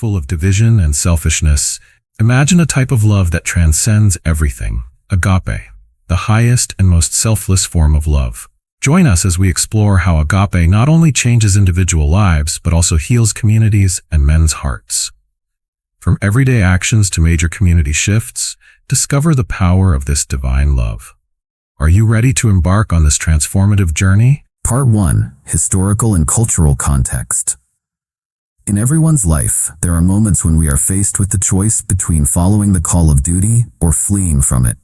full of division and selfishness, imagine a type of love that transcends everything, agape, the highest and most selfless form of love. Join us as we explore how agape not only changes individual lives, but also heals communities and men's hearts. From everyday actions to major community shifts, discover the power of this divine love. Are you ready to embark on this transformative journey? Part 1. Historical and Cultural Context. In everyone's life, there are moments when we are faced with the choice between following the call of duty or fleeing from it.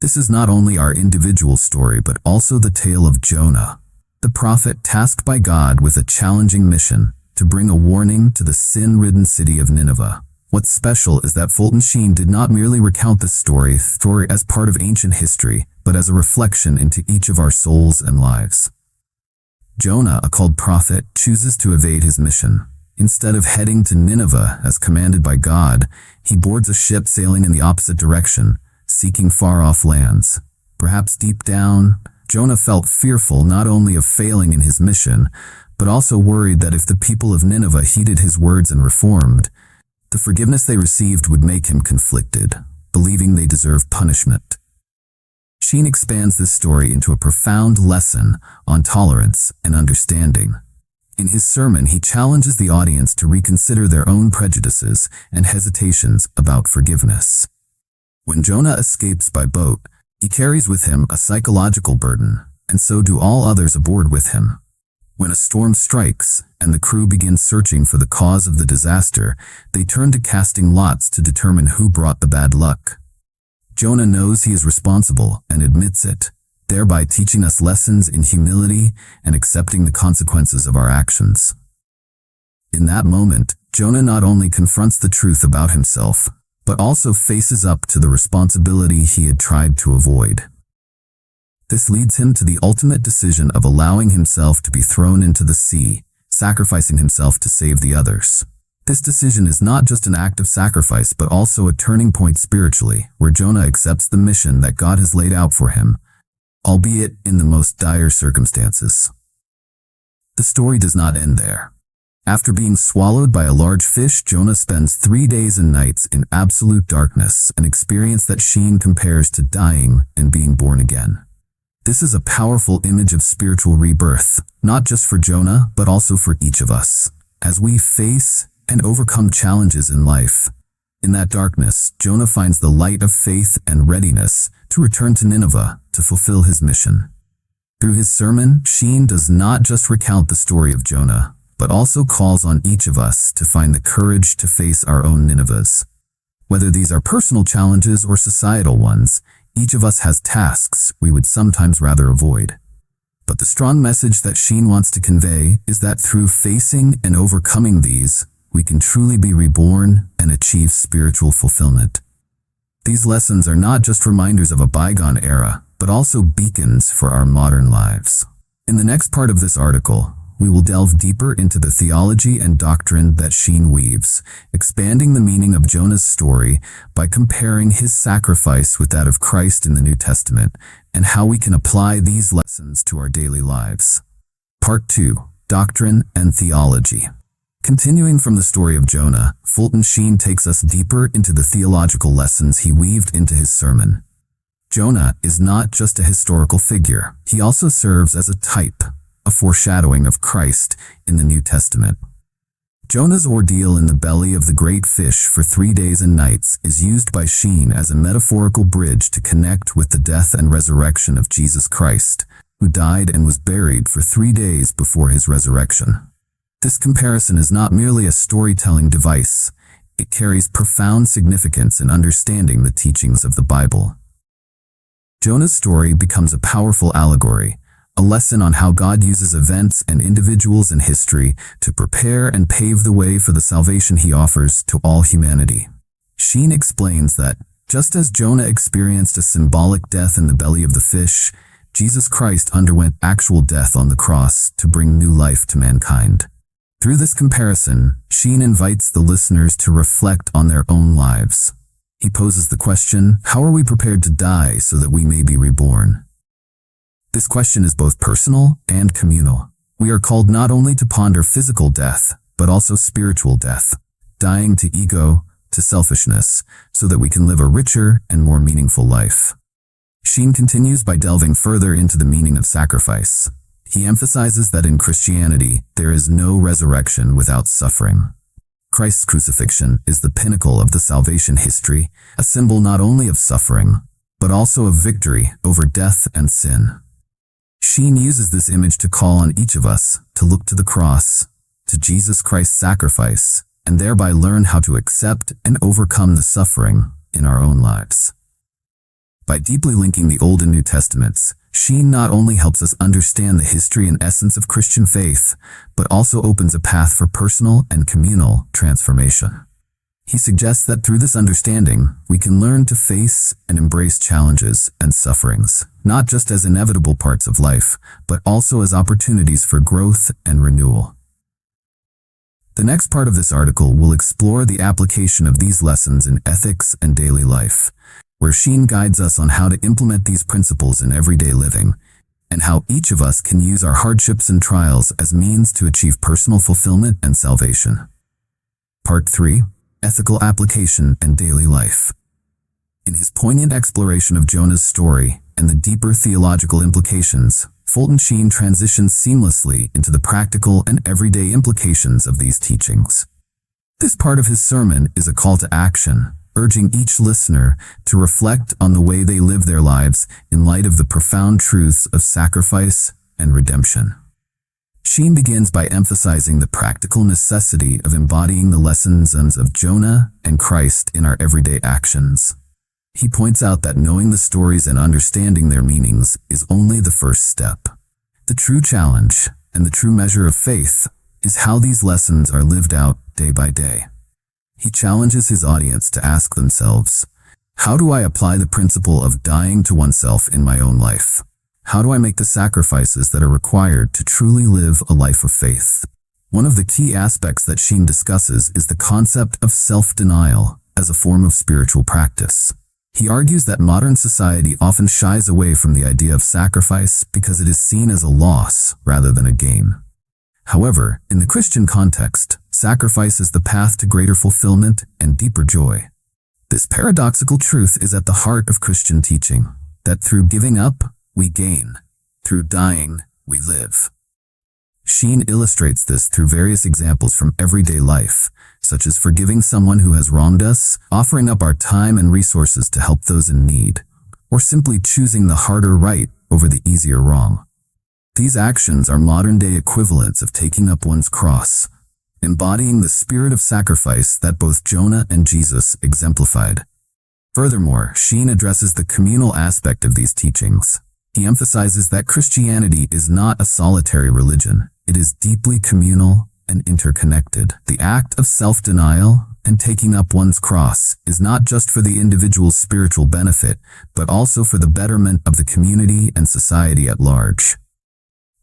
This is not only our individual story, but also the tale of Jonah, the prophet tasked by God with a challenging mission to bring a warning to the sin-ridden city of Nineveh. What's special is that Fulton Sheen did not merely recount the story as part of ancient history, but as a reflection into each of our souls and lives. Jonah, a called prophet, chooses to evade his mission. Instead of heading to Nineveh as commanded by God, he boards a ship sailing in the opposite direction, seeking far-off lands. Perhaps deep down, Jonah felt fearful not only of failing in his mission, but also worried that if the people of Nineveh heeded his words and reformed, the forgiveness they received would make him conflicted, believing they deserve punishment. Sheen expands this story into a profound lesson on tolerance and understanding. In his sermon, he challenges the audience to reconsider their own prejudices and hesitations about forgiveness. When Jonah escapes by boat, he carries with him a psychological burden, and so do all others aboard with him. When a storm strikes and the crew begins searching for the cause of the disaster, they turn to casting lots to determine who brought the bad luck. Jonah knows he is responsible and admits it, thereby teaching us lessons in humility and accepting the consequences of our actions. In that moment, Jonah not only confronts the truth about himself, but also faces up to the responsibility he had tried to avoid. This leads him to the ultimate decision of allowing himself to be thrown into the sea, sacrificing himself to save the others. This decision is not just an act of sacrifice, but also a turning point spiritually, where Jonah accepts the mission that God has laid out for him, albeit in the most dire circumstances. The story does not end there. After being swallowed by a large fish, Jonah spends 3 days and nights in absolute darkness, an experience that Sheen compares to dying and being born again. This is a powerful image of spiritual rebirth, not just for Jonah, but also for each of us. As we face and overcome challenges in life, in that darkness, Jonah finds the light of faith and readiness to return to Nineveh to fulfill his mission. Through his sermon, Sheen does not just recount the story of Jonah, but also calls on each of us to find the courage to face our own Ninevehs. Whether these are personal challenges or societal ones, each of us has tasks we would sometimes rather avoid. But the strong message that Sheen wants to convey is that through facing and overcoming these, we can truly be reborn and achieve spiritual fulfillment. These lessons are not just reminders of a bygone era, but also beacons for our modern lives. In the next part of this article, we will delve deeper into the theology and doctrine that Sheen weaves, expanding the meaning of Jonah's story by comparing his sacrifice with that of Christ in the New Testament, and how we can apply these lessons to our daily lives. Part 2. Doctrine and Theology. Continuing from the story of Jonah, Fulton Sheen takes us deeper into the theological lessons he weaved into his sermon. Jonah is not just a historical figure, he also serves as a type, a foreshadowing of Christ in the New Testament. Jonah's ordeal in the belly of the great fish for 3 days and nights is used by Sheen as a metaphorical bridge to connect with the death and resurrection of Jesus Christ, who died and was buried for 3 days before his resurrection. This comparison is not merely a storytelling device, it carries profound significance in understanding the teachings of the Bible. Jonah's story becomes a powerful allegory, a lesson on how God uses events and individuals in history to prepare and pave the way for the salvation he offers to all humanity. Sheen explains that, just as Jonah experienced a symbolic death in the belly of the fish, Jesus Christ underwent actual death on the cross to bring new life to mankind. Through this comparison, Sheen invites the listeners to reflect on their own lives. He poses the question, how are we prepared to die so that we may be reborn? This question is both personal and communal. We are called not only to ponder physical death, but also spiritual death. dying to ego, to selfishness, so that we can live a richer and more meaningful life. Sheen continues by delving further into the meaning of sacrifice. He emphasizes that in Christianity, there is no resurrection without suffering. Christ's crucifixion is the pinnacle of the salvation history, a symbol not only of suffering, but also of victory over death and sin. Sheen uses this image to call on each of us to look to the cross, to Jesus Christ's sacrifice, and thereby learn how to accept and overcome the suffering in our own lives. By deeply linking the Old and New Testaments, Sheen not only helps us understand the history and essence of Christian faith, but also opens a path for personal and communal transformation. He suggests that through this understanding, we can learn to face and embrace challenges and sufferings, not just as inevitable parts of life, but also as opportunities for growth and renewal. The next part of this article will explore the application of these lessons in ethics and daily life, where Sheen guides us on how to implement these principles in everyday living, and how each of us can use our hardships and trials as means to achieve personal fulfillment and salvation. Part 3. Ethical Application and Daily Life. In his poignant exploration of Jonah's story and the deeper theological implications, Fulton Sheen transitions seamlessly into the practical and everyday implications of these teachings. This part of his sermon is a call to action, urging each listener to reflect on the way they live their lives in light of the profound truths of sacrifice and redemption. Sheen begins by emphasizing the practical necessity of embodying the lessons of Jonah and Christ in our everyday actions. He points out that knowing the stories and understanding their meanings is only the first step. The true challenge and the true measure of faith is how these lessons are lived out day by day. He challenges his audience to ask themselves, how do I apply the principle of dying to oneself in my own life? How do I make the sacrifices that are required to truly live a life of faith? One of the key aspects that Sheen discusses is the concept of self-denial as a form of spiritual practice. He argues that modern society often shies away from the idea of sacrifice because it is seen as a loss rather than a gain. However, in the Christian context, sacrifice is the path to greater fulfillment and deeper joy. This paradoxical truth is at the heart of Christian teaching, that through giving up, we gain. Through dying, we live. Sheen illustrates this through various examples from everyday life, such as forgiving someone who has wronged us, offering up our time and resources to help those in need, or simply choosing the harder right over the easier wrong. These actions are modern-day equivalents of taking up one's cross, embodying the spirit of sacrifice that both Jonah and Jesus exemplified. Furthermore, Sheen addresses the communal aspect of these teachings. He emphasizes that Christianity is not a solitary religion. It is deeply communal and interconnected. The act of self-denial and taking up one's cross is not just for the individual's spiritual benefit, but also for the betterment of the community and society at large.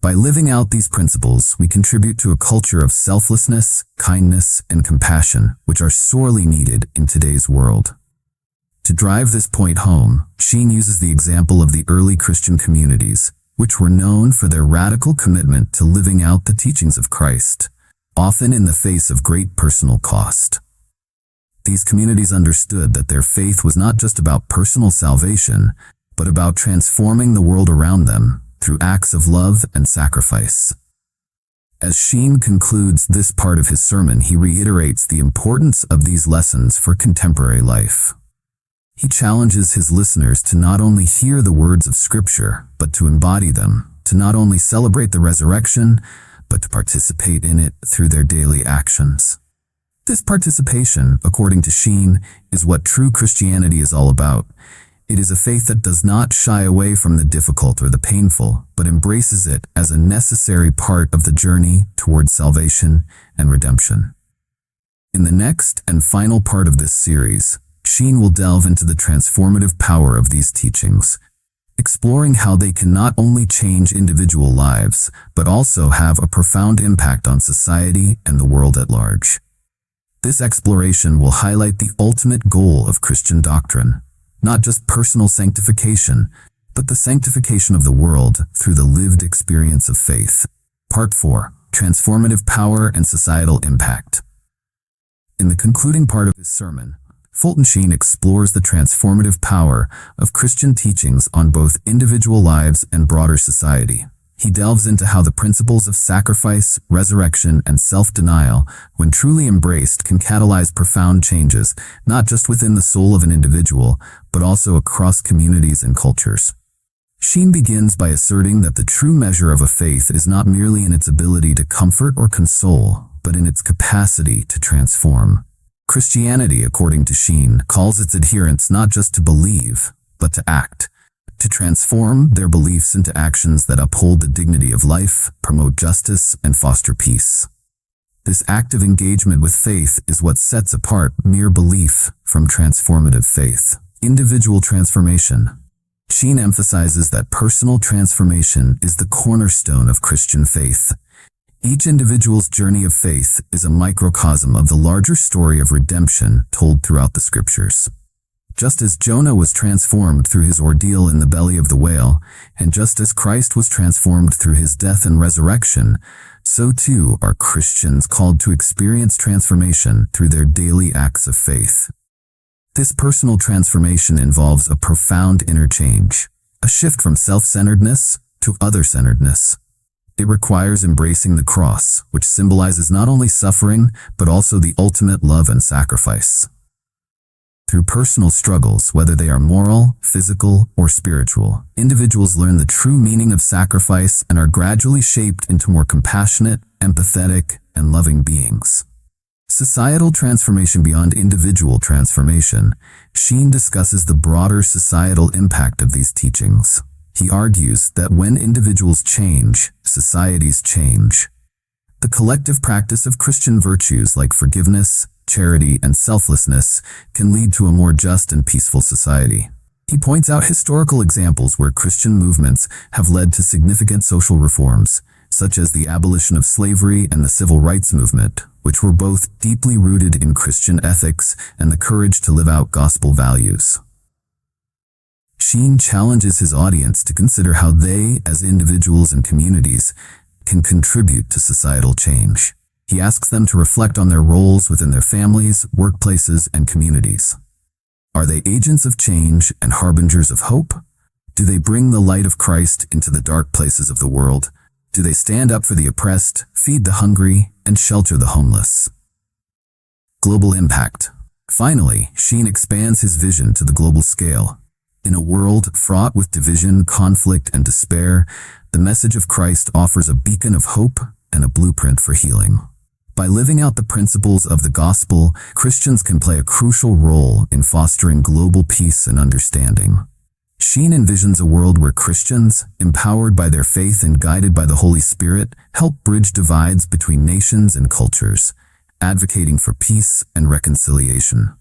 By living out these principles, we contribute to a culture of selflessness, kindness, and compassion, which are sorely needed in today's world. To drive this point home, Sheen uses the example of the early Christian communities, which were known for their radical commitment to living out the teachings of Christ, often in the face of great personal cost. These communities understood that their faith was not just about personal salvation, but about transforming the world around them through acts of love and sacrifice. As Sheen concludes this part of his sermon, he reiterates the importance of these lessons for contemporary life. He challenges his listeners to not only hear the words of Scripture, but to embody them, to not only celebrate the resurrection, but to participate in it through their daily actions. This participation, according to Sheen, is what true Christianity is all about. It is a faith that does not shy away from the difficult or the painful, but embraces it as a necessary part of the journey towards salvation and redemption. In the next and final part of this series, Sheen will delve into the transformative power of these teachings, exploring how they can not only change individual lives, but also have a profound impact on society and the world at large. This exploration will highlight the ultimate goal of Christian doctrine, not just personal sanctification, but the sanctification of the world through the lived experience of faith. Part 4. Transformative Power and Societal Impact. In the concluding part of his sermon, Fulton Sheen explores the transformative power of Christian teachings on both individual lives and broader society. He delves into how the principles of sacrifice, resurrection, and self-denial, when truly embraced, can catalyze profound changes, not just within the soul of an individual, but also across communities and cultures. Sheen begins by asserting that the true measure of a faith is not merely in its ability to comfort or console, but in its capacity to transform. Christianity, according to Sheen, calls its adherents not just to believe, but to act, to transform their beliefs into actions that uphold the dignity of life, promote justice, and foster peace. This active engagement with faith is what sets apart mere belief from transformative faith. Individual transformation. Sheen emphasizes that personal transformation is the cornerstone of Christian faith. Each individual's journey of faith is a microcosm of the larger story of redemption told throughout the Scriptures. Just as Jonah was transformed through his ordeal in the belly of the whale, and just as Christ was transformed through his death and resurrection, so too are Christians called to experience transformation through their daily acts of faith. This personal transformation involves a profound inner change, a shift from self-centeredness to other-centeredness. It requires embracing the cross, which symbolizes not only suffering, but also the ultimate love and sacrifice. Through personal struggles, whether they are moral, physical, or spiritual, individuals learn the true meaning of sacrifice and are gradually shaped into more compassionate, empathetic, and loving beings. Societal transformation beyond individual transformation. Sheen discusses the broader societal impact of these teachings. He argues that when individuals change, societies change. The collective practice of Christian virtues like forgiveness, charity, and selflessness can lead to a more just and peaceful society. He points out historical examples where Christian movements have led to significant social reforms, such as the abolition of slavery and the civil rights movement, which were both deeply rooted in Christian ethics and the courage to live out gospel values. Sheen challenges his audience to consider how they, as individuals and communities, can contribute to societal change. He asks them to reflect on their roles within their families, workplaces, and communities. Are they agents of change and harbingers of hope? Do they bring the light of Christ into the dark places of the world? Do they stand up for the oppressed, feed the hungry, and shelter the homeless? Global impact. Finally, Sheen expands his vision to the global scale. In a world fraught with division, conflict, and despair, the message of Christ offers a beacon of hope and a blueprint for healing. By living out the principles of the gospel, Christians can play a crucial role in fostering global peace and understanding. Sheen envisions a world where Christians, empowered by their faith and guided by the Holy Spirit, help bridge divides between nations and cultures, advocating for peace and reconciliation.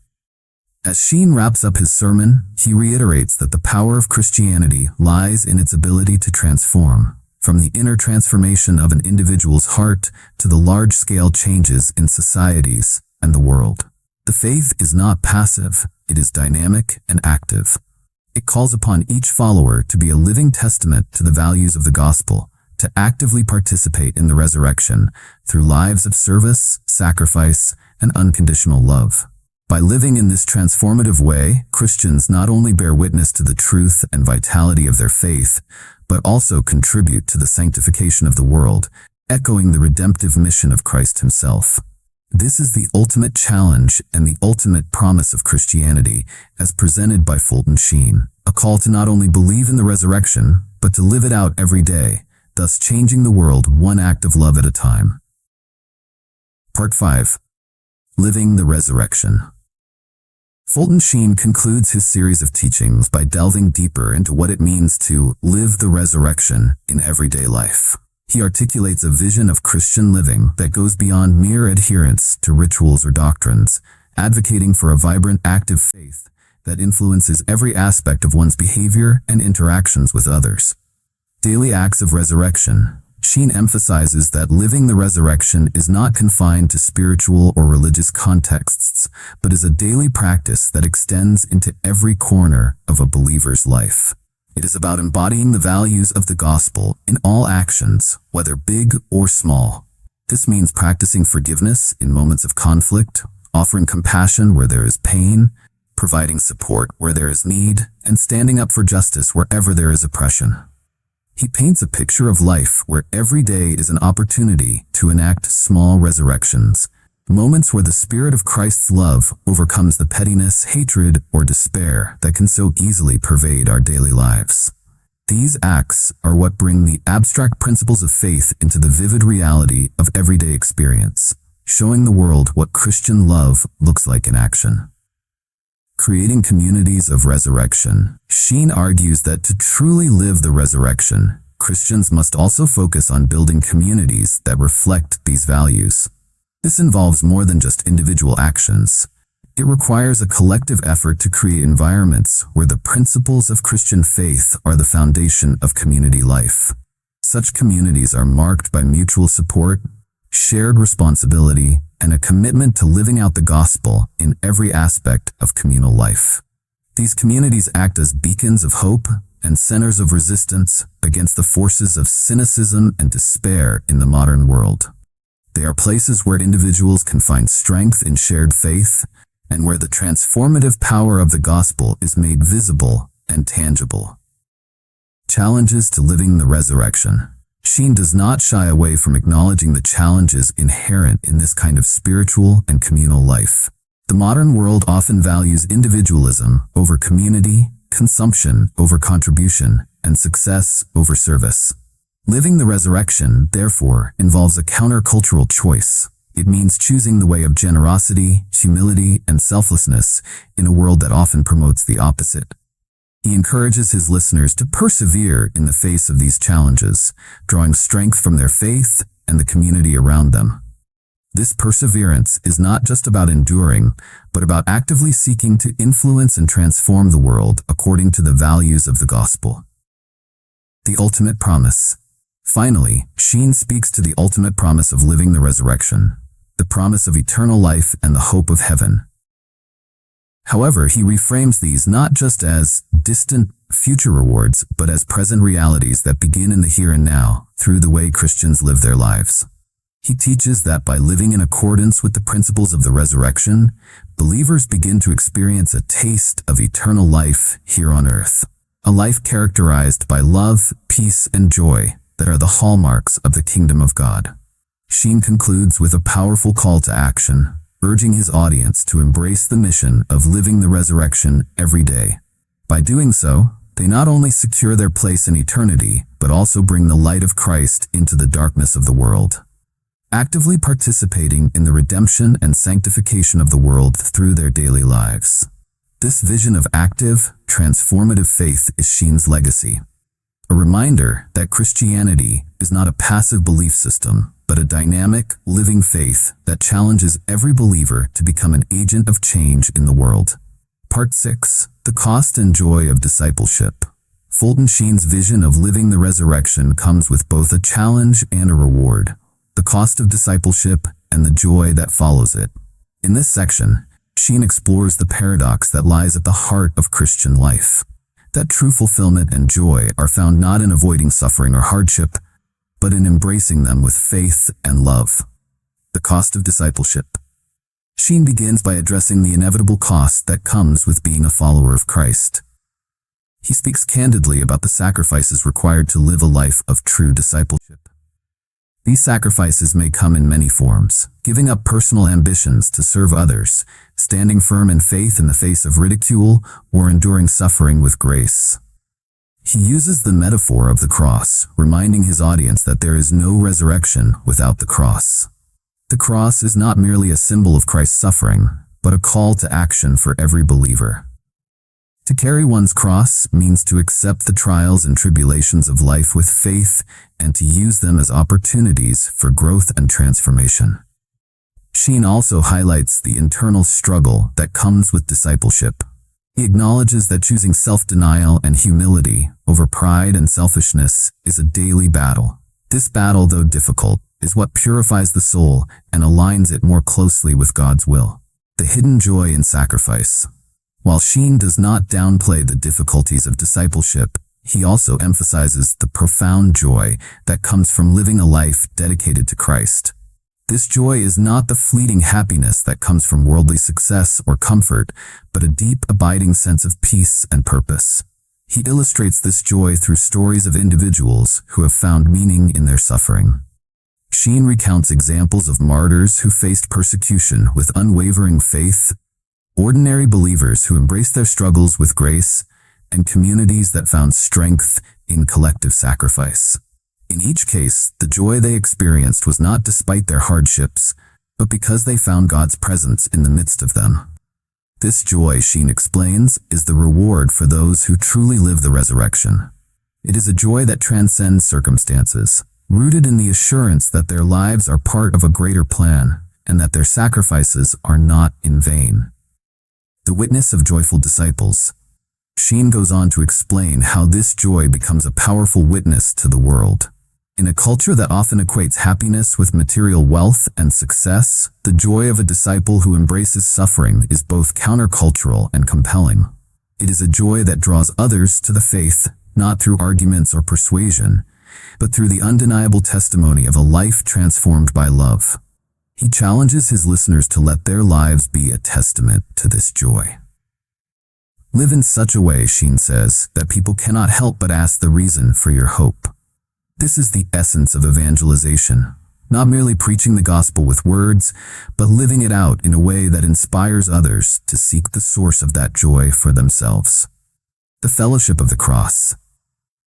As Sheen wraps up his sermon, he reiterates that the power of Christianity lies in its ability to transform, from the inner transformation of an individual's heart to the large-scale changes in societies and the world. The faith is not passive, it is dynamic and active. It calls upon each follower to be a living testament to the values of the gospel, to actively participate in the resurrection through lives of service, sacrifice, and unconditional love. By living in this transformative way, Christians not only bear witness to the truth and vitality of their faith, but also contribute to the sanctification of the world, echoing the redemptive mission of Christ himself. This is the ultimate challenge and the ultimate promise of Christianity, as presented by Fulton Sheen, a call to not only believe in the resurrection, but to live it out every day, thus changing the world one act of love at a time. Part 5. Living the Resurrection. Fulton Sheen concludes his series of teachings by delving deeper into what it means to live the resurrection in everyday life. He articulates a vision of Christian living that goes beyond mere adherence to rituals or doctrines, advocating for a vibrant, active faith that influences every aspect of one's behavior and interactions with others. Daily acts of resurrection. Sheen emphasizes that living the resurrection is not confined to spiritual or religious contexts, but is a daily practice that extends into every corner of a believer's life. It is about embodying the values of the gospel in all actions, whether big or small. This means practicing forgiveness in moments of conflict, offering compassion where there is pain, providing support where there is need, and standing up for justice wherever there is oppression. He paints a picture of life where every day is an opportunity to enact small resurrections, moments where the Spirit of Christ's love overcomes the pettiness, hatred, or despair that can so easily pervade our daily lives. These acts are what bring the abstract principles of faith into the vivid reality of everyday experience, showing the world what Christian love looks like in action. Creating communities of resurrection. Sheen argues that to truly live the resurrection, Christians must also focus on building communities that reflect these values. This involves more than just individual actions. It requires a collective effort to create environments where the principles of Christian faith are the foundation of community life. Such communities are marked by mutual support, shared responsibility, and a commitment to living out the gospel in every aspect of communal life. These communities act as beacons of hope and centers of resistance against the forces of cynicism and despair in the modern world. They are places where individuals can find strength in shared faith and where the transformative power of the gospel is made visible and tangible. Challenges to living the resurrection. Sheen does not shy away from acknowledging the challenges inherent in this kind of spiritual and communal life. The modern world often values individualism over community, consumption over contribution, and success over service. Living the resurrection, therefore, involves a countercultural choice. It means choosing the way of generosity, humility, and selflessness in a world that often promotes the opposite. He encourages his listeners to persevere in the face of these challenges, drawing strength from their faith and the community around them. This perseverance is not just about enduring, but about actively seeking to influence and transform the world according to the values of the gospel. The ultimate promise. Finally, Sheen speaks to the ultimate promise of living the resurrection, the promise of eternal life and the hope of heaven. However, he reframes these not just as distant future rewards, but as present realities that begin in the here and now through the way Christians live their lives. He teaches that by living in accordance with the principles of the resurrection, believers begin to experience a taste of eternal life here on earth, a life characterized by love, peace, and joy that are the hallmarks of the kingdom of God. Sheen concludes with a powerful call to action, urging his audience to embrace the mission of living the resurrection every day. By doing so, they not only secure their place in eternity, but also bring the light of Christ into the darkness of the world, actively participating in the redemption and sanctification of the world through their daily lives. This vision of active, transformative faith is Sheen's legacy, a reminder that Christianity is not a passive belief system, but a dynamic, living faith that challenges every believer to become an agent of change in the world. Part 6. The Cost and Joy of Discipleship. Fulton Sheen's vision of living the resurrection comes with both a challenge and a reward, the cost of discipleship and the joy that follows it. In this section, Sheen explores the paradox that lies at the heart of Christian life, that true fulfillment and joy are found not in avoiding suffering or hardship, but in embracing them with faith and love. The cost of discipleship. Sheen begins by addressing the inevitable cost that comes with being a follower of Christ. He speaks candidly about the sacrifices required to live a life of true discipleship. These sacrifices may come in many forms: giving up personal ambitions to serve others, standing firm in faith in the face of ridicule, or enduring suffering with grace. He uses the metaphor of the cross, reminding his audience that there is no resurrection without the cross. The cross is not merely a symbol of Christ's suffering, but a call to action for every believer. To carry one's cross means to accept the trials and tribulations of life with faith and to use them as opportunities for growth and transformation. Sheen also highlights the internal struggle that comes with discipleship. He acknowledges that choosing self-denial and humility over pride and selfishness is a daily battle. This battle, though difficult, is what purifies the soul and aligns it more closely with God's will. The hidden joy in sacrifice. While Sheen does not downplay the difficulties of discipleship, he also emphasizes the profound joy that comes from living a life dedicated to Christ. This joy is not the fleeting happiness that comes from worldly success or comfort, but a deep, abiding sense of peace and purpose. He illustrates this joy through stories of individuals who have found meaning in their suffering. Sheen recounts examples of martyrs who faced persecution with unwavering faith, ordinary believers who embraced their struggles with grace, and communities that found strength in collective sacrifice. In each case, the joy they experienced was not despite their hardships, but because they found God's presence in the midst of them. This joy, Sheen explains, is the reward for those who truly live the resurrection. It is a joy that transcends circumstances, rooted in the assurance that their lives are part of a greater plan and that their sacrifices are not in vain. The witness of joyful disciples. Sheen goes on to explain how this joy becomes a powerful witness to the world. In a culture that often equates happiness with material wealth and success, the joy of a disciple who embraces suffering is both countercultural and compelling. It is a joy that draws others to the faith, not through arguments or persuasion, but through the undeniable testimony of a life transformed by love. He challenges his listeners to let their lives be a testament to this joy. Live in such a way, Sheen says, that people cannot help but ask the reason for your hope. This is the essence of evangelization, not merely preaching the gospel with words, but living it out in a way that inspires others to seek the source of that joy for themselves. The fellowship of the cross.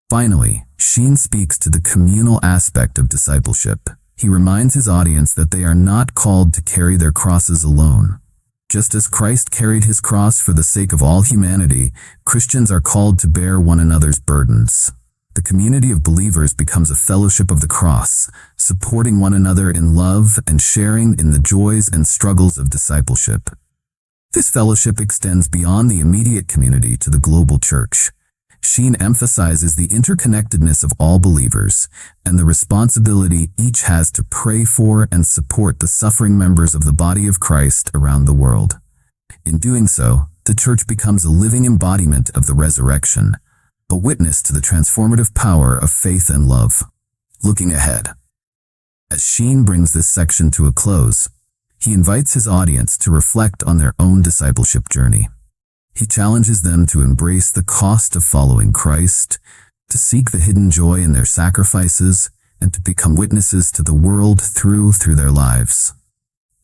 Finally, Sheen speaks to the communal aspect of discipleship. He reminds his audience that they are not called to carry their crosses alone. Just as Christ carried his cross for the sake of all humanity, Christians are called to bear one another's burdens. The community of believers becomes a fellowship of the cross, supporting one another in love and sharing in the joys and struggles of discipleship. This fellowship extends beyond the immediate community to the global church. Sheen emphasizes the interconnectedness of all believers and the responsibility each has to pray for and support the suffering members of the body of Christ around the world. In doing so, the church becomes a living embodiment of the resurrection, a witness to the transformative power of faith and love. Looking ahead. As Sheen brings this section to a close, he invites his audience to reflect on their own discipleship journey. He challenges them to embrace the cost of following Christ, to seek the hidden joy in their sacrifices, and to become witnesses to the world through their lives.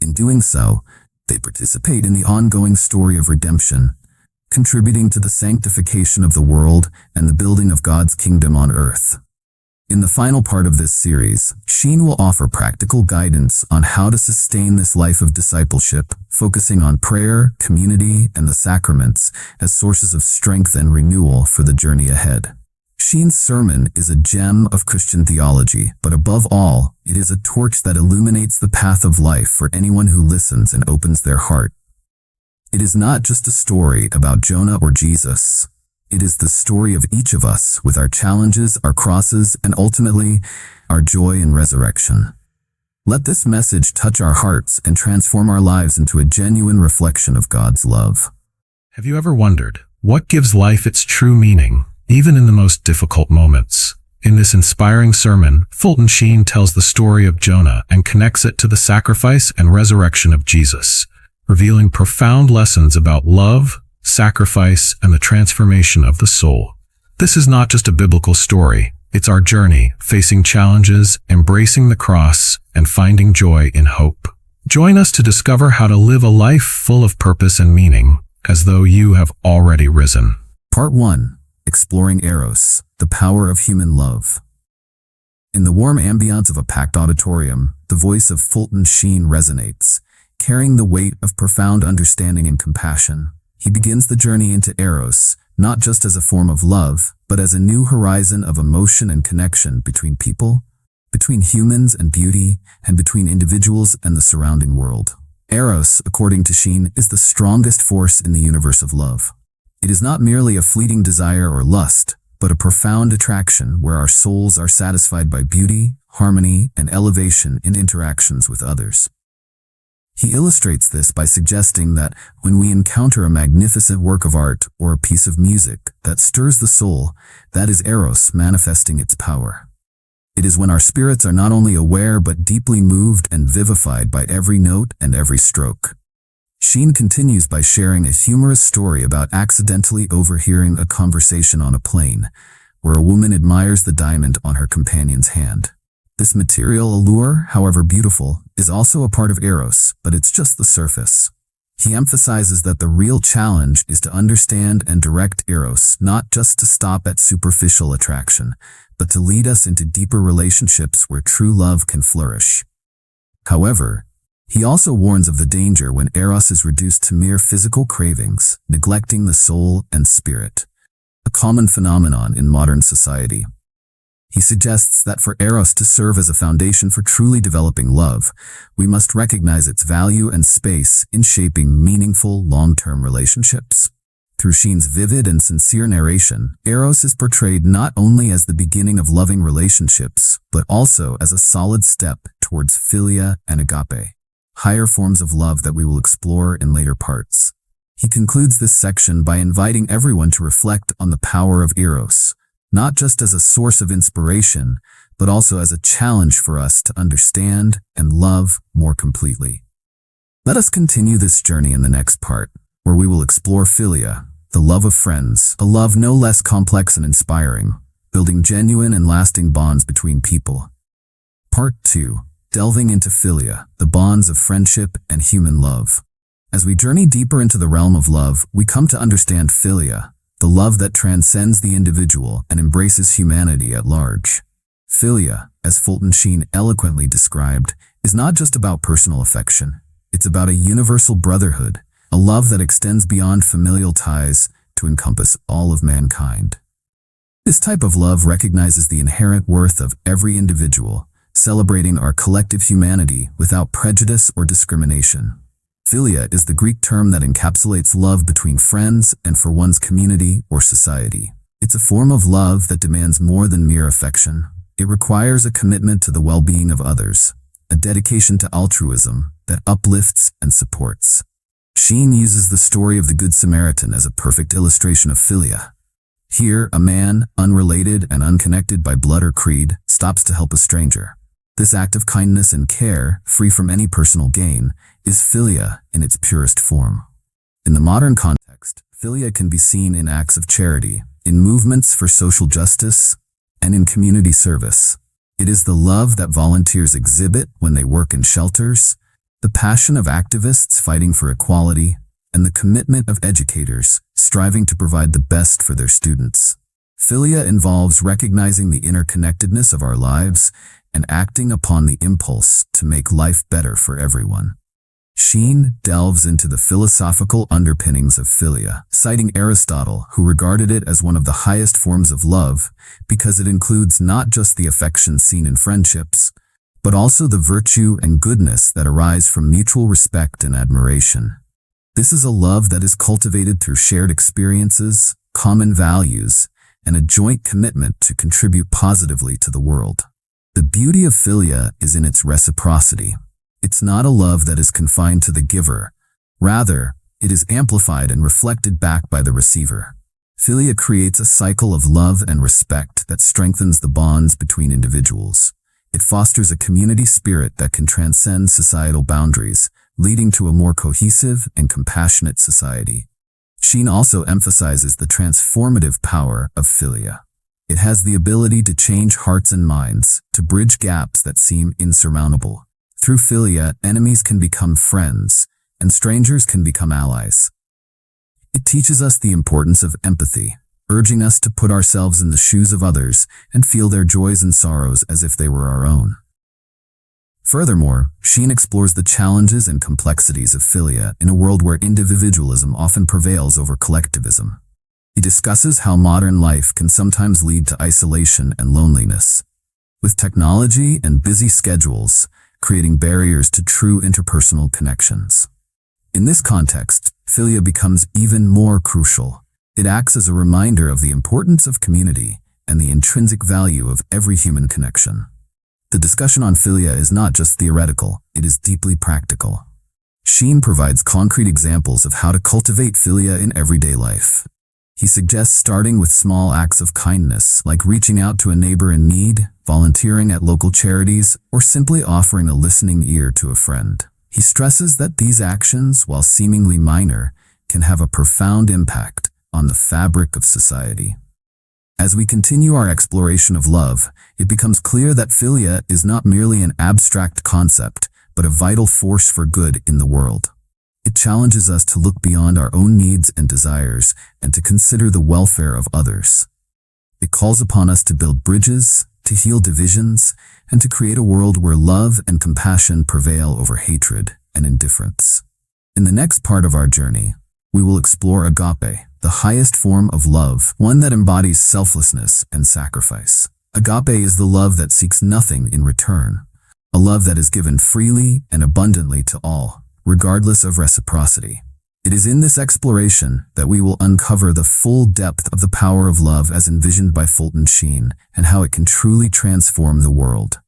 In doing so, they participate in the ongoing story of redemption, contributing to the sanctification of the world and the building of God's kingdom on earth. In the final part of this series, Sheen will offer practical guidance on how to sustain this life of discipleship, focusing on prayer, community, and the sacraments as sources of strength and renewal for the journey ahead. Sheen's sermon is a gem of Christian theology, but above all, it is a torch that illuminates the path of life for anyone who listens and opens their heart. It is not just a story about Jonah or Jesus. It is the story of each of us with our challenges, our crosses, and ultimately, our joy in resurrection. Let this message touch our hearts and transform our lives into a genuine reflection of God's love. Have you ever wondered, what gives life its true meaning, even in the most difficult moments? In this inspiring sermon, Fulton Sheen tells the story of Jonah and connects it to the sacrifice and resurrection of Jesus, revealing profound lessons about love, sacrifice, and the transformation of the soul. This is not just a biblical story, it's our journey, facing challenges, embracing the cross, and finding joy in hope. Join us to discover how to live a life full of purpose and meaning, as though you have already risen. Part 1. Exploring Eros, the power of human love. In the warm ambiance of a packed auditorium, the voice of Fulton Sheen resonates, carrying the weight of profound understanding and compassion. He begins the journey into Eros, not just as a form of love, but as a new horizon of emotion and connection between people, between humans and beauty, and between individuals and the surrounding world. Eros, according to Sheen, is the strongest force in the universe of love. It is not merely a fleeting desire or lust, but a profound attraction where our souls are satisfied by beauty, harmony, and elevation in interactions with others. He illustrates this by suggesting that when we encounter a magnificent work of art or a piece of music that stirs the soul, that is Eros manifesting its power. It is when our spirits are not only aware but deeply moved and vivified by every note and every stroke. Sheen continues by sharing a humorous story about accidentally overhearing a conversation on a plane, where a woman admires the diamond on her companion's hand. This material allure, however beautiful, is also a part of Eros, but it's just the surface. He emphasizes that the real challenge is to understand and direct Eros, not just to stop at superficial attraction, but to lead us into deeper relationships where true love can flourish. However, he also warns of the danger when Eros is reduced to mere physical cravings, neglecting the soul and spirit, a common phenomenon in modern society. He suggests that for Eros to serve as a foundation for truly developing love, we must recognize its value and space in shaping meaningful, long-term relationships. Through Sheen's vivid and sincere narration, Eros is portrayed not only as the beginning of loving relationships, but also as a solid step towards Philia and Agape, higher forms of love that we will explore in later parts. He concludes this section by inviting everyone to reflect on the power of Eros, not just as a source of inspiration, but also as a challenge for us to understand and love more completely. Let us continue this journey in the next part, where we will explore Philia, the love of friends, a love no less complex and inspiring, building genuine and lasting bonds between people. Part 2. Delving into Philia, the bonds of friendship and human love. As we journey deeper into the realm of love, we come to understand Philia, the love that transcends the individual and embraces humanity at large. Philia, as Fulton Sheen eloquently described, is not just about personal affection. It's about a universal brotherhood, a love that extends beyond familial ties to encompass all of mankind. This type of love recognizes the inherent worth of every individual, celebrating our collective humanity without prejudice or discrimination. Philia is the Greek term that encapsulates love between friends and for one's community or society. It's a form of love that demands more than mere affection. It requires a commitment to the well-being of others, a dedication to altruism that uplifts and supports. Sheen uses the story of the Good Samaritan as a perfect illustration of Philia. Here, a man, unrelated and unconnected by blood or creed, stops to help a stranger. This act of kindness and care, free from any personal gain, is Philia in its purest form. In the modern context, Philia can be seen in acts of charity, in movements for social justice, and in community service. It is the love that volunteers exhibit when they work in shelters, the passion of activists fighting for equality, and the commitment of educators striving to provide the best for their students. Philia involves recognizing the interconnectedness of our lives and acting upon the impulse to make life better for everyone. Sheen delves into the philosophical underpinnings of Philia, citing Aristotle, who regarded it as one of the highest forms of love because it includes not just the affection seen in friendships, but also the virtue and goodness that arise from mutual respect and admiration. This is a love that is cultivated through shared experiences, common values, and a joint commitment to contribute positively to the world. The beauty of Philia is in its reciprocity. It's not a love that is confined to the giver. Rather, it is amplified and reflected back by the receiver. Philia creates a cycle of love and respect that strengthens the bonds between individuals. It fosters a community spirit that can transcend societal boundaries, leading to a more cohesive and compassionate society. Sheen also emphasizes the transformative power of Philia. It has the ability to change hearts and minds, to bridge gaps that seem insurmountable. Through Philia, enemies can become friends, and strangers can become allies. It teaches us the importance of empathy, urging us to put ourselves in the shoes of others and feel their joys and sorrows as if they were our own. Furthermore, Sheen explores the challenges and complexities of Philia in a world where individualism often prevails over collectivism. He discusses how modern life can sometimes lead to isolation and loneliness, with technology and busy schedules creating barriers to true interpersonal connections. In this context, Philia becomes even more crucial. It acts as a reminder of the importance of community and the intrinsic value of every human connection. The discussion on Philia is not just theoretical, it is deeply practical. Sheen provides concrete examples of how to cultivate Philia in everyday life. He suggests starting with small acts of kindness, like reaching out to a neighbor in need, volunteering at local charities, or simply offering a listening ear to a friend. He stresses that these actions, while seemingly minor, can have a profound impact on the fabric of society. As we continue our exploration of love, it becomes clear that philia is not merely an abstract concept, but a vital force for good in the world. It challenges us to look beyond our own needs and desires and to consider the welfare of others. It calls upon us to build bridges, to heal divisions, and to create a world where love and compassion prevail over hatred and indifference. In the next part of our journey, we will explore agape, the highest form of love, one that embodies selflessness and sacrifice. Agape is the love that seeks nothing in return, a love that is given freely and abundantly to all, regardless of reciprocity. It is in this exploration that we will uncover the full depth of the power of love as envisioned by Fulton Sheen and how it can truly transform the world.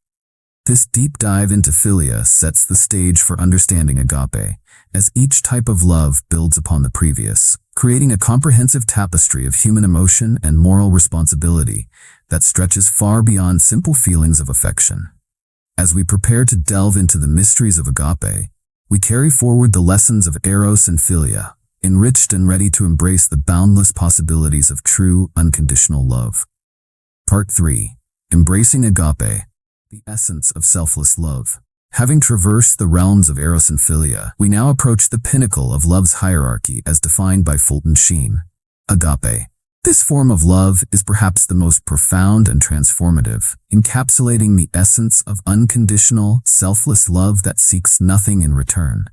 This deep dive into philia sets the stage for understanding agape, as each type of love builds upon the previous, creating a comprehensive tapestry of human emotion and moral responsibility that stretches far beyond simple feelings of affection. As we prepare to delve into the mysteries of agape, we carry forward the lessons of Eros and Philia, enriched and ready to embrace the boundless possibilities of true, unconditional love. Part 3. Embracing agape, the essence of selfless love. Having traversed the realms of Eros and Philia, we now approach the pinnacle of love's hierarchy as defined by Fulton Sheen. Agape. This form of love is perhaps the most profound and transformative, encapsulating the essence of unconditional, selfless love that seeks nothing in return.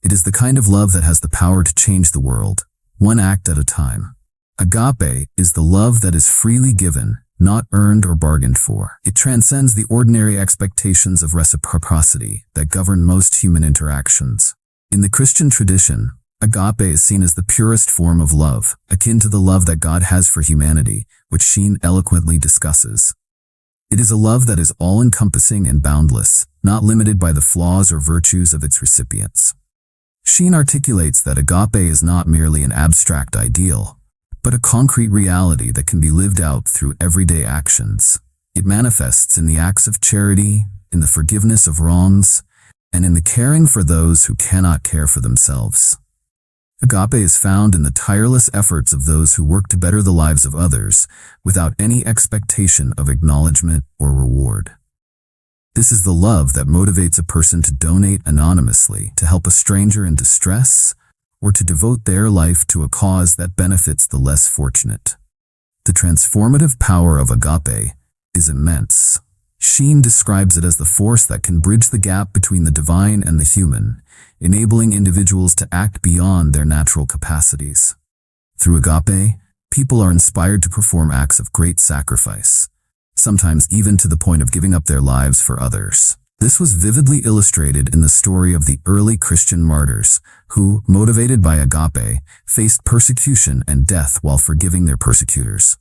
It is the kind of love that has the power to change the world, one act at a time. Agape is the love that is freely given, not earned or bargained for. It transcends the ordinary expectations of reciprocity that govern most human interactions. In the Christian tradition, agape is seen as the purest form of love, akin to the love that God has for humanity, which Sheen eloquently discusses. It is a love that is all-encompassing and boundless, not limited by the flaws or virtues of its recipients. Sheen articulates that agape is not merely an abstract ideal, but a concrete reality that can be lived out through everyday actions. It manifests in the acts of charity, in the forgiveness of wrongs, and in the caring for those who cannot care for themselves. Agape is found in the tireless efforts of those who work to better the lives of others without any expectation of acknowledgement or reward. This is the love that motivates a person to donate anonymously, to help a stranger in distress, or to devote their life to a cause that benefits the less fortunate. The transformative power of agape is immense. Sheen describes it as the force that can bridge the gap between the divine and the human, enabling individuals to act beyond their natural capacities. Through agape, people are inspired to perform acts of great sacrifice, sometimes even to the point of giving up their lives for others. This was vividly illustrated in the story of the early Christian martyrs, who, motivated by agape, faced persecution and death while forgiving their persecutors.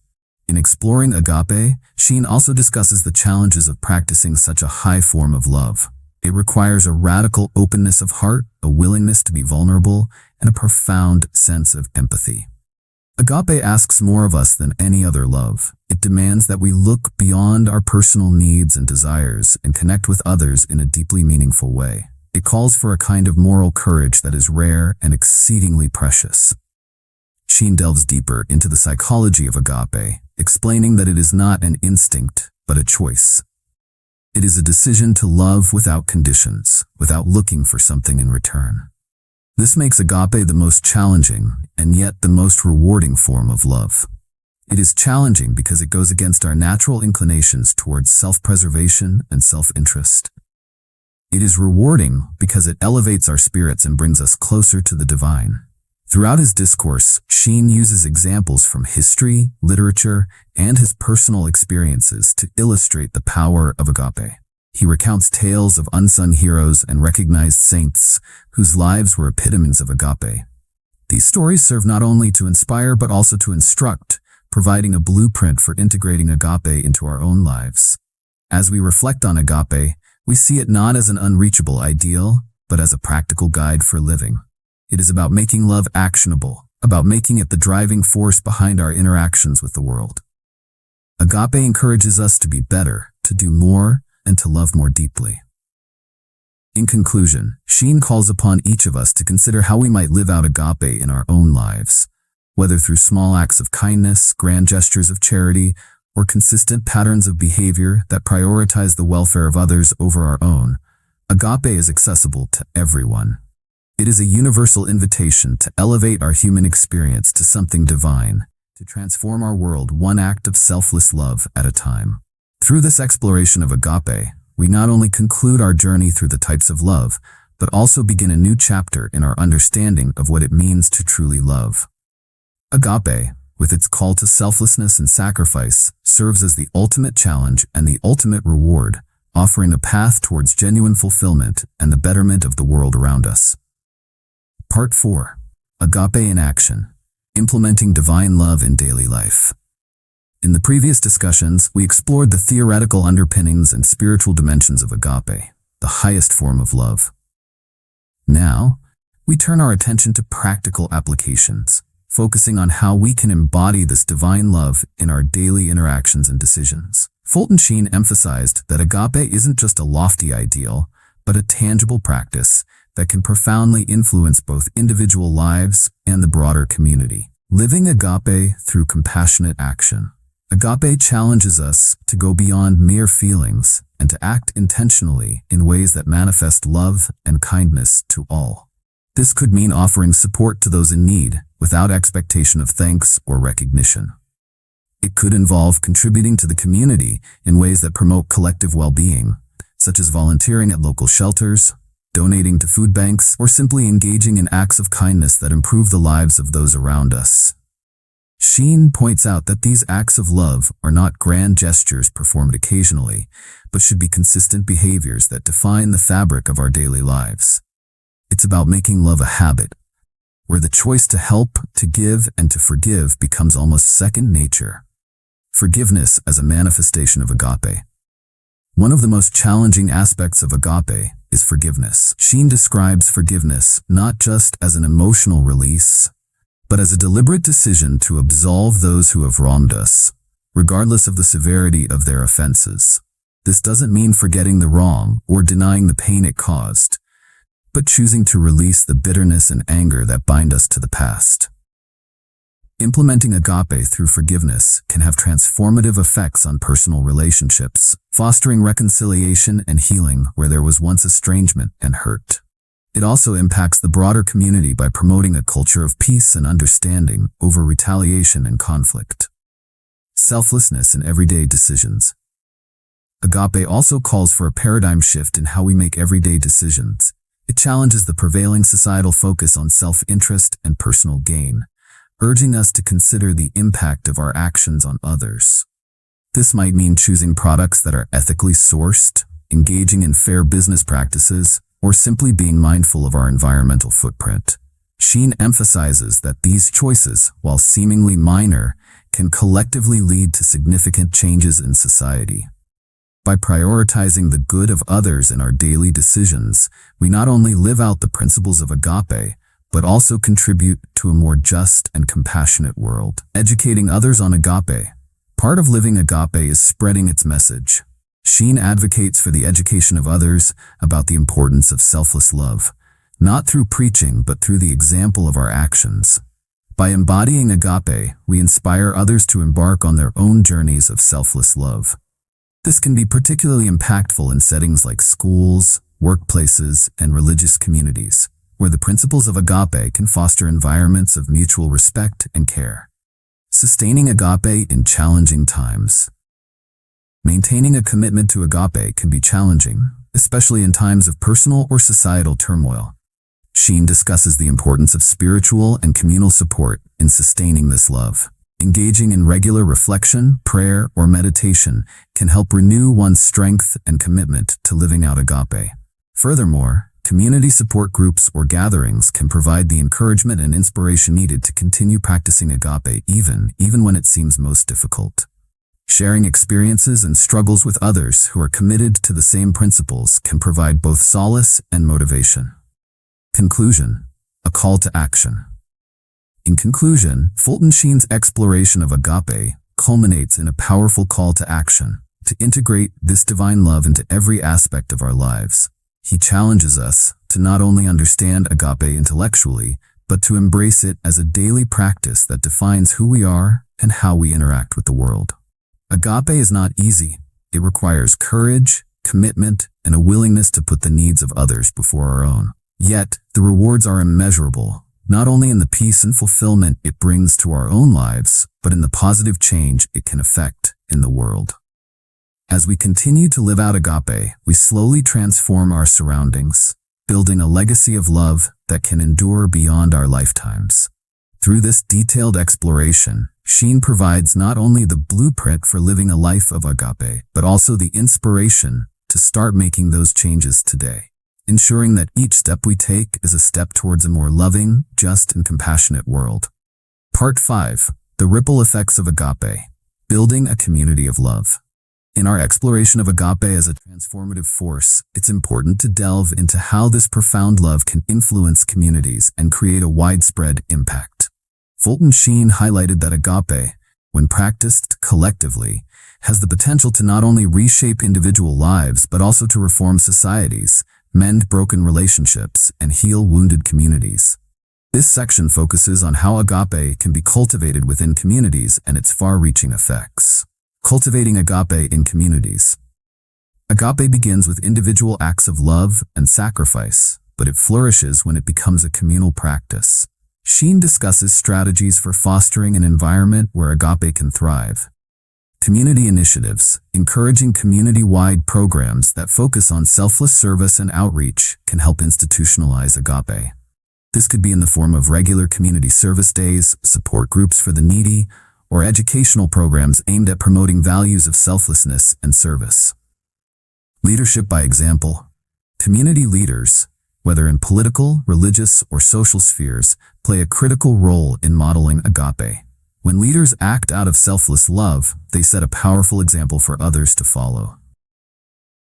In exploring agape, Sheen also discusses the challenges of practicing such a high form of love. It requires a radical openness of heart, a willingness to be vulnerable, and a profound sense of empathy. Agape asks more of us than any other love. It demands that we look beyond our personal needs and desires and connect with others in a deeply meaningful way. It calls for a kind of moral courage that is rare and exceedingly precious. Sheen delves deeper into the psychology of agape, explaining that it is not an instinct, but a choice. It is a decision to love without conditions, without looking for something in return. This makes agape the most challenging, and yet the most rewarding form of love. It is challenging because it goes against our natural inclinations towards self-preservation and self-interest. It is rewarding because it elevates our spirits and brings us closer to the divine. Throughout his discourse, Sheen uses examples from history, literature, and his personal experiences to illustrate the power of agape. He recounts tales of unsung heroes and recognized saints whose lives were epitomes of agape. These stories serve not only to inspire but also to instruct, providing a blueprint for integrating agape into our own lives. As we reflect on agape, we see it not as an unreachable ideal, but as a practical guide for living. It is about making love actionable, about making it the driving force behind our interactions with the world. Agape encourages us to be better, to do more, and to love more deeply. In conclusion, Sheen calls upon each of us to consider how we might live out agape in our own lives, whether through small acts of kindness, grand gestures of charity, or consistent patterns of behavior that prioritize the welfare of others over our own. Agape is accessible to everyone. It is a universal invitation to elevate our human experience to something divine, to transform our world one act of selfless love at a time. Through this exploration of agape, we not only conclude our journey through the types of love, but also begin a new chapter in our understanding of what it means to truly love. Agape, with its call to selflessness and sacrifice, serves as the ultimate challenge and the ultimate reward, offering a path towards genuine fulfillment and the betterment of the world around us. Part 4. Agape in Action. Implementing Divine Love in Daily Life. In the previous discussions, we explored the theoretical underpinnings and spiritual dimensions of agape, the highest form of love. Now, we turn our attention to practical applications, focusing on how we can embody this divine love in our daily interactions and decisions. Fulton Sheen emphasized that agape isn't just a lofty ideal, but a tangible practice that can profoundly influence both individual lives and the broader community. Living agape through compassionate action. Agape challenges us to go beyond mere feelings and to act intentionally in ways that manifest love and kindness to all. This could mean offering support to those in need without expectation of thanks or recognition. It could involve contributing to the community in ways that promote collective well-being, such as volunteering at local shelters, donating to food banks, or simply engaging in acts of kindness that improve the lives of those around us. Sheen points out that these acts of love are not grand gestures performed occasionally, but should be consistent behaviors that define the fabric of our daily lives. It's about making love a habit, where the choice to help, to give, and to forgive becomes almost second nature. Forgiveness as a manifestation of agape. One of the most challenging aspects of agape is forgiveness. Sheen describes forgiveness not just as an emotional release, but as a deliberate decision to absolve those who have wronged us, regardless of the severity of their offenses. This doesn't mean forgetting the wrong or denying the pain it caused, but choosing to release the bitterness and anger that bind us to the past. Implementing agape through forgiveness can have transformative effects on personal relationships, fostering reconciliation and healing where there was once estrangement and hurt. It also impacts the broader community by promoting a culture of peace and understanding over retaliation and conflict. Selflessness in everyday decisions. Agape also calls for a paradigm shift in how we make everyday decisions. It challenges the prevailing societal focus on self-interest and personal gain, urging us to consider the impact of our actions on others. This might mean choosing products that are ethically sourced, engaging in fair business practices, or simply being mindful of our environmental footprint. Sheen emphasizes that these choices, while seemingly minor, can collectively lead to significant changes in society. By prioritizing the good of others in our daily decisions, we not only live out the principles of agape, but also contribute to a more just and compassionate world. Educating others on agape. Part of living agape is spreading its message. Sheen advocates for the education of others about the importance of selfless love, not through preaching but through the example of our actions. By embodying agape, we inspire others to embark on their own journeys of selfless love. This can be particularly impactful in settings like schools, workplaces, and religious communities, where the principles of agape can foster environments of mutual respect and care. Sustaining agape in challenging times. Maintaining a commitment to agape can be challenging, especially in times of personal or societal turmoil. Sheen discusses the importance of spiritual and communal support in sustaining this love. Engaging in regular reflection, prayer, or meditation can help renew one's strength and commitment to living out agape. Furthermore, community support groups or gatherings can provide the encouragement and inspiration needed to continue practicing agape even when it seems most difficult. Sharing experiences and struggles with others who are committed to the same principles can provide both solace and motivation. Conclusion: a call to action. In conclusion, Fulton Sheen's exploration of agape culminates in a powerful call to action, to integrate this divine love into every aspect of our lives. He challenges us to not only understand agape intellectually, but to embrace it as a daily practice that defines who we are and how we interact with the world. Agape is not easy. It requires courage, commitment, and a willingness to put the needs of others before our own. Yet, the rewards are immeasurable, not only in the peace and fulfillment it brings to our own lives, but in the positive change it can effect in the world. As we continue to live out agape, we slowly transform our surroundings, building a legacy of love that can endure beyond our lifetimes. Through this detailed exploration, Sheen provides not only the blueprint for living a life of agape, but also the inspiration to start making those changes today, ensuring that each step we take is a step towards a more loving, just, and compassionate world. Part 5. The Ripple Effects of Agape. Building a Community of Love. In our exploration of agape as a transformative force, it's important to delve into how this profound love can influence communities and create a widespread impact. Fulton Sheen highlighted that agape, when practiced collectively, has the potential to not only reshape individual lives but also to reform societies, mend broken relationships, and heal wounded communities. This section focuses on how agape can be cultivated within communities and its far-reaching effects. Cultivating agape in communities. Agape begins with individual acts of love and sacrifice, but it flourishes when it becomes a communal practice. Sheen discusses strategies for fostering an environment where agape can thrive. Community initiatives, encouraging community-wide programs that focus on selfless service and outreach, can help institutionalize agape. This could be in the form of regular community service days, support groups for the needy, or educational programs aimed at promoting values of selflessness and service. Leadership by example. Community leaders, whether in political, religious, or social spheres, play a critical role in modeling agape. When leaders act out of selfless love, they set a powerful example for others to follow.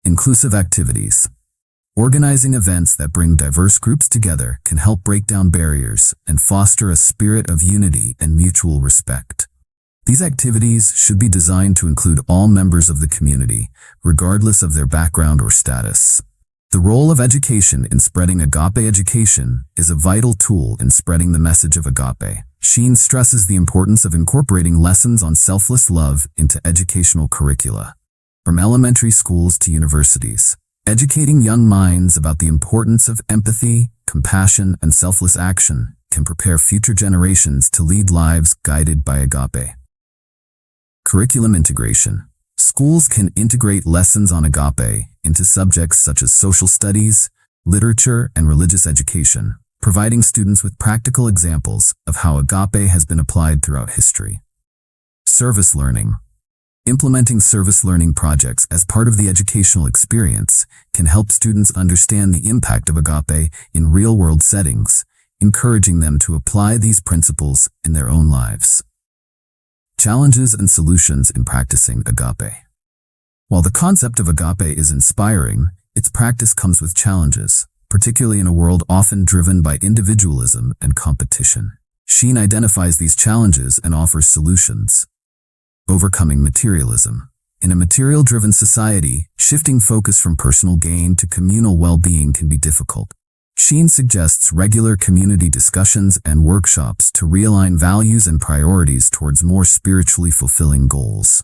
Inclusive activities. Organizing events that bring diverse groups together can help break down barriers and foster a spirit of unity and mutual respect. These activities should be designed to include all members of the community, regardless of their background or status. The role of education in spreading agape education is a vital tool in spreading the message of agape. Sheen stresses the importance of incorporating lessons on selfless love into educational curricula. From elementary schools to universities, educating young minds about the importance of empathy, compassion, and selfless action can prepare future generations to lead lives guided by agape. Curriculum integration. Schools can integrate lessons on agape into subjects such as social studies, literature, and religious education, providing students with practical examples of how agape has been applied throughout history. Service learning. Implementing service learning projects as part of the educational experience can help students understand the impact of agape in real-world settings, encouraging them to apply these principles in their own lives. Challenges and solutions in practicing agape. While the concept of agape is inspiring, its practice comes with challenges, particularly in a world often driven by individualism and competition. Sheen identifies these challenges and offers solutions. Overcoming materialism. In a material-driven society, shifting focus from personal gain to communal well-being can be difficult. Sheen suggests regular community discussions and workshops to realign values and priorities towards more spiritually fulfilling goals.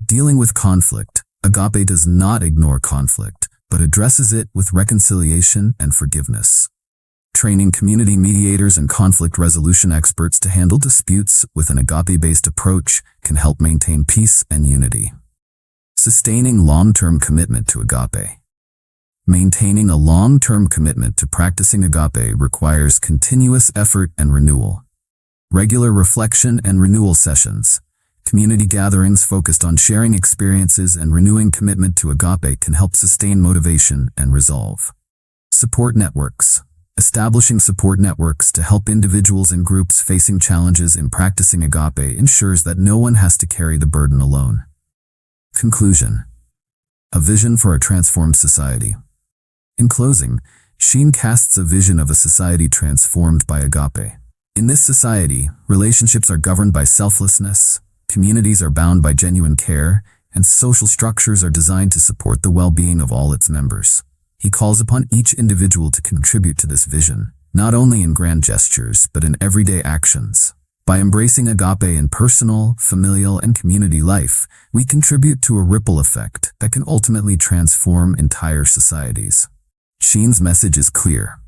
Dealing with conflict. Agape does not ignore conflict, but addresses it with reconciliation and forgiveness. Training community mediators and conflict resolution experts to handle disputes with an agape-based approach can help maintain peace and unity. Sustaining long-term commitment to agape. Maintaining a long-term commitment to practicing agape requires continuous effort and renewal. Regular reflection and renewal sessions. Community gatherings focused on sharing experiences and renewing commitment to agape can help sustain motivation and resolve. Support networks. Establishing support networks to help individuals and groups facing challenges in practicing agape ensures that no one has to carry the burden alone. Conclusion. A vision for a transformed society. In closing, Sheen casts a vision of a society transformed by agape. In this society, relationships are governed by selflessness, communities are bound by genuine care, and social structures are designed to support the well-being of all its members. He calls upon each individual to contribute to this vision, not only in grand gestures, but in everyday actions. By embracing agape in personal, familial, and community life, we contribute to a ripple effect that can ultimately transform entire societies. Sheen's message is clear.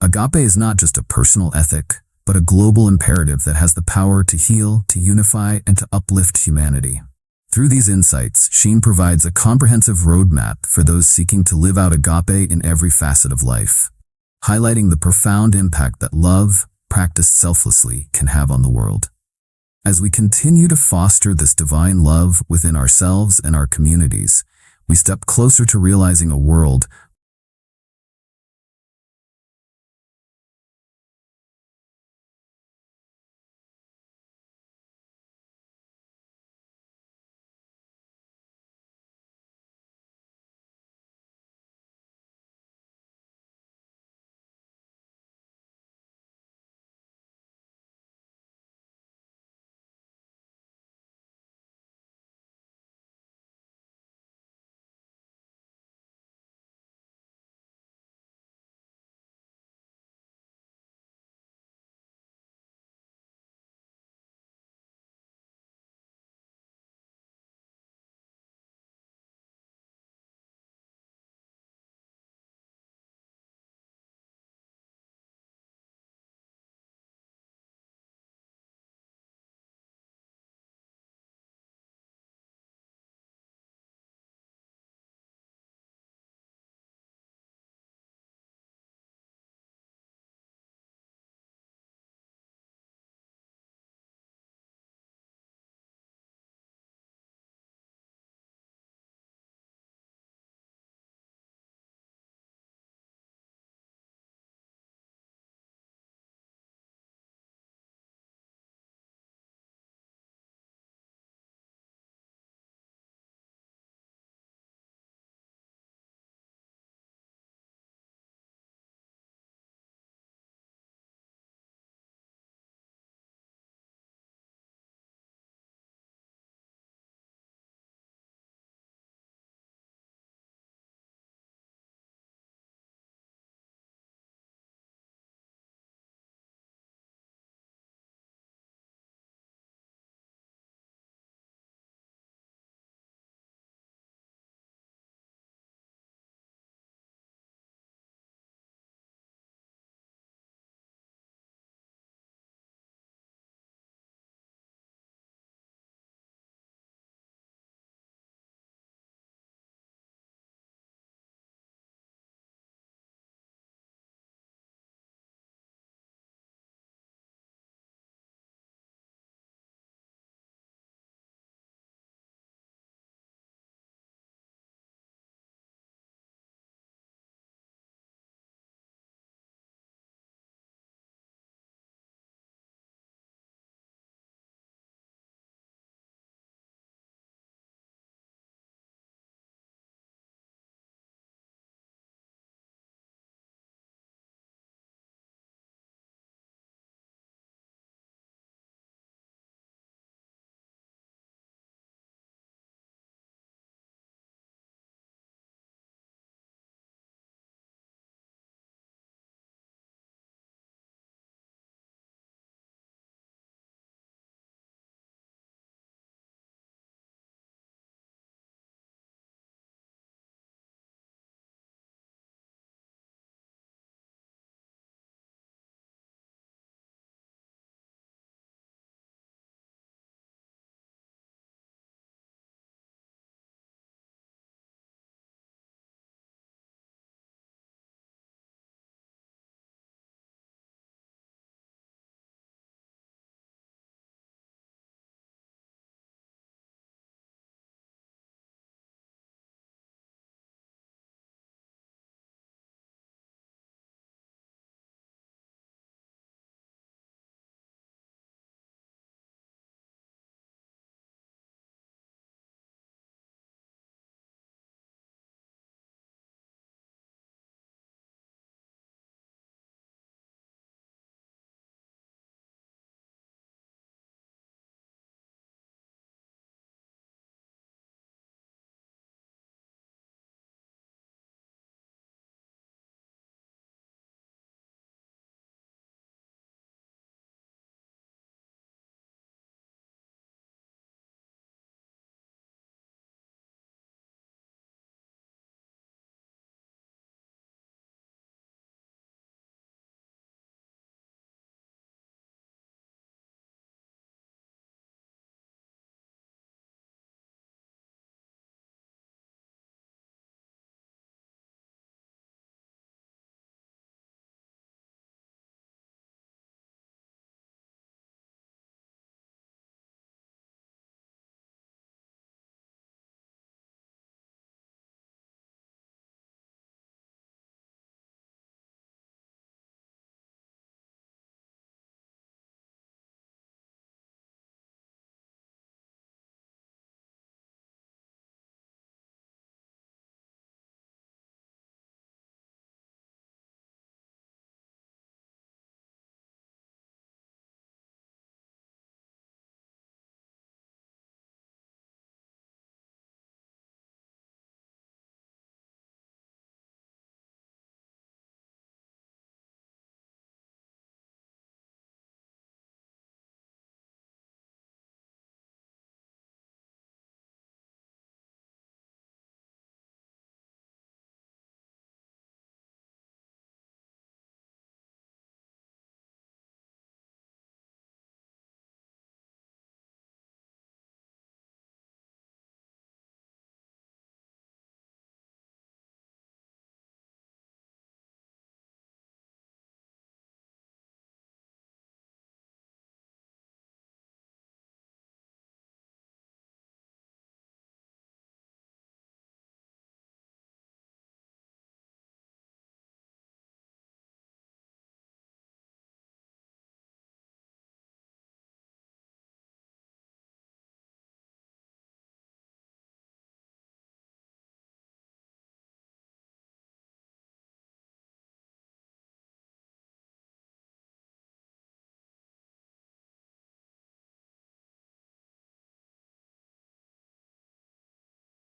Agape is not just a personal ethic, but a global imperative that has the power to heal, to unify, and to uplift humanity. Through these insights, Sheen provides a comprehensive roadmap for those seeking to live out agape in every facet of life, highlighting the profound impact that love, practiced selflessly, can have on the world. As we continue to foster this divine love within ourselves and our communities, we step closer to realizing a world